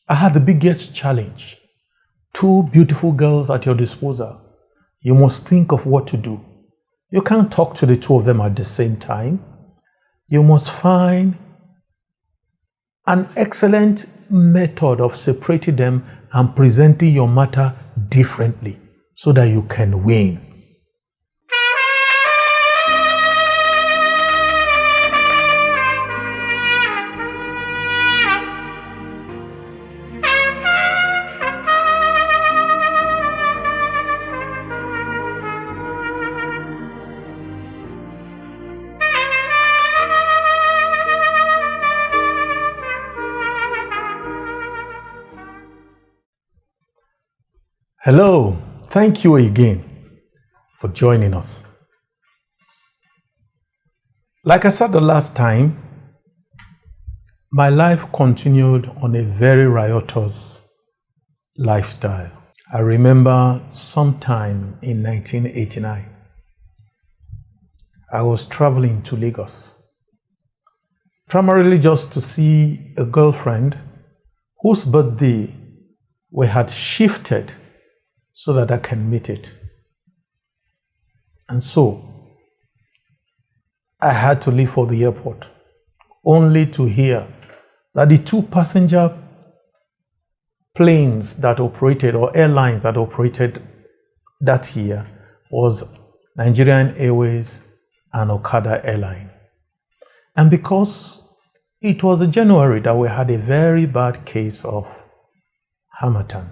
I had the biggest challenge. Two beautiful girls at your disposal. You must think of what to do. You can't talk to the two of them at the same time. You must find an excellent method of separating them and presenting your matter differently so that you can win. Hello, thank you again for joining us. Like I said the last time, my life continued on a very riotous lifestyle. I remember sometime in 1989, I was traveling to Lagos, primarily just to see a girlfriend whose birthday we had shifted so that I can meet it. And so I had to leave for the airport, only to hear that the two passenger planes that operated, or airlines that operated that year, was Nigerian Airways and Okada Airlines. And because it was in January that we had a very bad case of harmattan.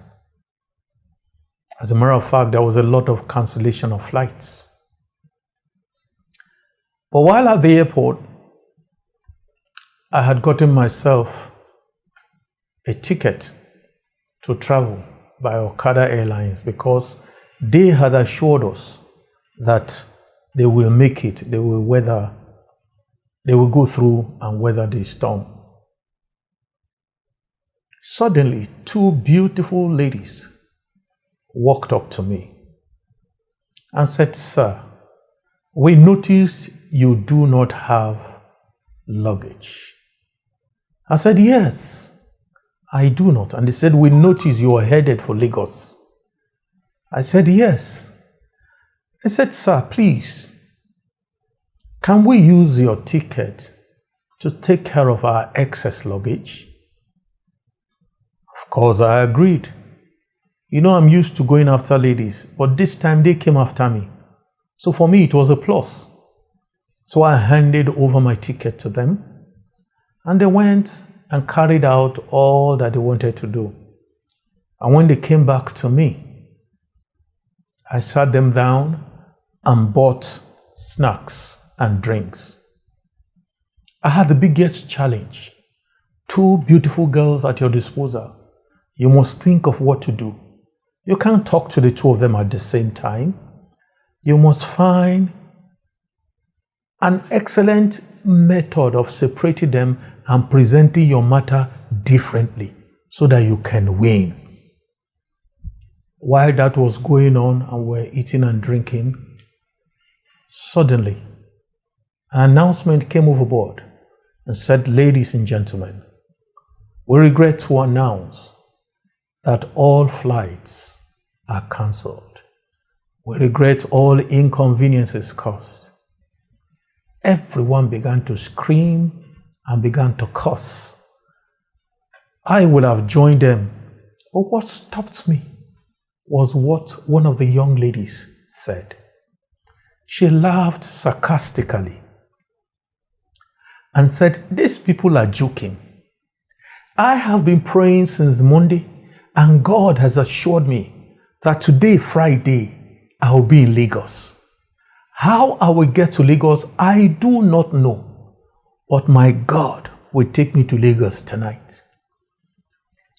As a matter of fact, there was a lot of cancellation of flights. But while at the airport, I had gotten myself a ticket to travel by Okada Airlines because they had assured us that they will make it, they will go through and weather the storm. Suddenly, two beautiful ladies walked up to me and said, "Sir, we notice you do not have luggage." I said, "Yes, I do not." And they said, "We notice you are headed for Lagos." I said, "Yes." They said, "Sir, please, can we use your ticket to take care of our excess luggage?" Of course, I agreed. You know, I'm used to going after ladies, but this time they came after me. So for me, it was a plus. So I handed over my ticket to them, and they went and carried out all that they wanted to do. And when they came back to me, I sat them down and bought snacks and drinks. I had the biggest challenge. Two beautiful girls at your disposal. You must think of what to do. You can't talk to the two of them at the same time. You must find an excellent method of separating them and presenting your matter differently so that you can win. While that was going on and we're eating and drinking, suddenly an announcement came overboard and said, "Ladies and gentlemen, we regret to announce that all flights are cancelled. We regret all inconveniences caused." Everyone began to scream and began to curse. I would have joined them, but what stopped me was what one of the young ladies said. She laughed sarcastically and said, "These people are joking. I have been praying since Monday, and God has assured me that today, Friday, I will be in Lagos. How I will get to Lagos, I do not know, but my God will take me to Lagos tonight."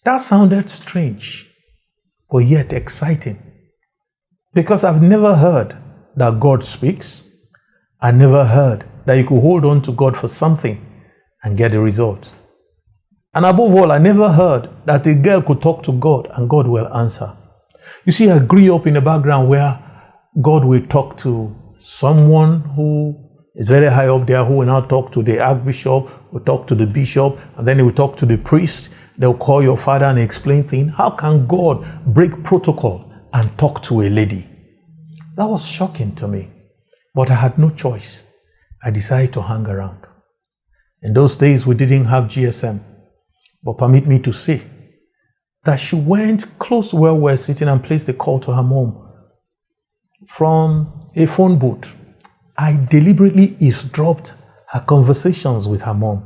That sounded strange, but yet exciting, because I've never heard that God speaks. I never heard that you could hold on to God for something and get a result. And above all, I never heard that a girl could talk to God and God will answer. You see, I grew up in a background where God will talk to someone who is very high up there, who will now talk to the archbishop, will talk to the bishop, and then he will talk to the priest, They'll call your father and explain things. How can God break protocol and talk to a lady? That was shocking to me. But I had no choice. I decided to hang around. In those days, we didn't have GSM. But permit me to say that she went close to where we were sitting and placed a call to her mom from a phone booth. I deliberately eavesdropped her conversations with her mom.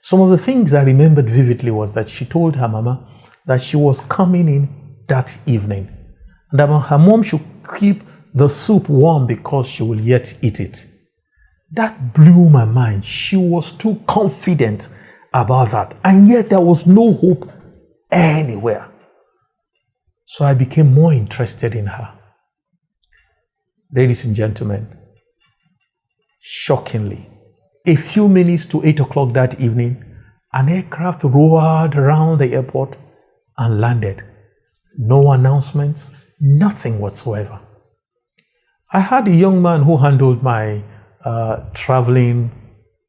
Some of the things I remembered vividly was that she told her mama that she was coming in that evening and that her mom should keep the soup warm because she will yet eat it. That blew my mind. She was too confident about that, and yet there was no hope anywhere. So I became more interested in her. Ladies and gentlemen, shockingly, a few minutes to 8 o'clock that evening, an aircraft roared around the airport and landed. No announcements, nothing whatsoever. I had a young man who handled my traveling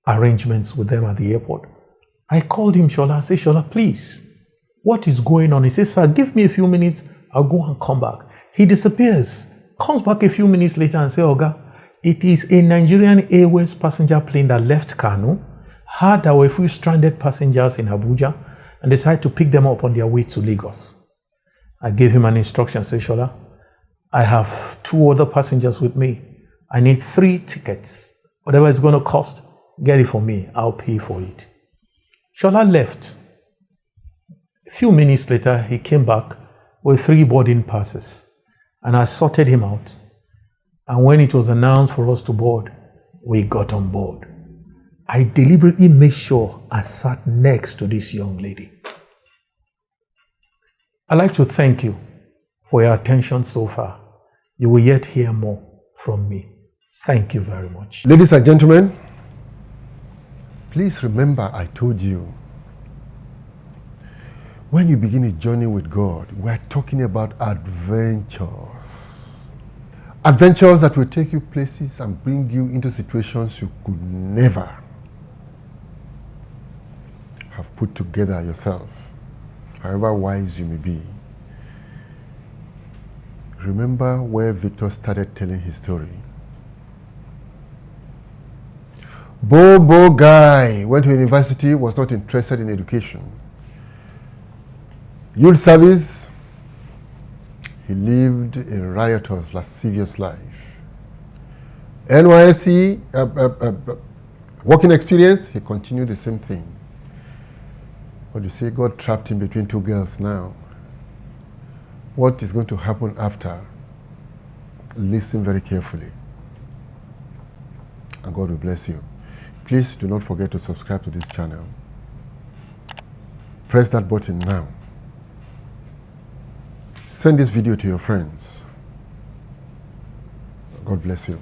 arrangements with them at the airport. I called him, Shola. I said, Shola, please, what is going on? He says, sir, give me a few minutes. I'll go and come back. He disappears, comes back a few minutes later and says, Oga, it is a Nigerian Airways passenger plane that left Kano, heard there were a few stranded passengers in Abuja, and decided to pick them up on their way to Lagos. I gave him an instruction, say, Shola, I have 2 other passengers with me. I need 3 tickets. Whatever it's going to cost, get it for me. I'll pay for it. Shola left. A few minutes later, he came back with 3 boarding passes, and I sorted him out. And when it was announced for us to board, we got on board. I deliberately made sure I sat next to this young lady. I'd like to thank you for your attention so far. You will yet hear more from me. Thank you very much. Ladies and gentlemen, please remember I told you, when you begin a journey with God, we're talking about adventures. Adventures that will take you places and bring you into situations you could never have put together yourself, however wise you may be. Remember where Victor started telling his story. Bobo guy went to university, was not interested in education. Youth service, he lived a riotous, lascivious life. NYSC, working experience, he continued the same thing. But you see, God trapped him between 2 girls now. What is going to happen after? Listen very carefully, and God will bless you. Please do not forget to subscribe to this channel. Press that button now. Send this video to your friends. God bless you.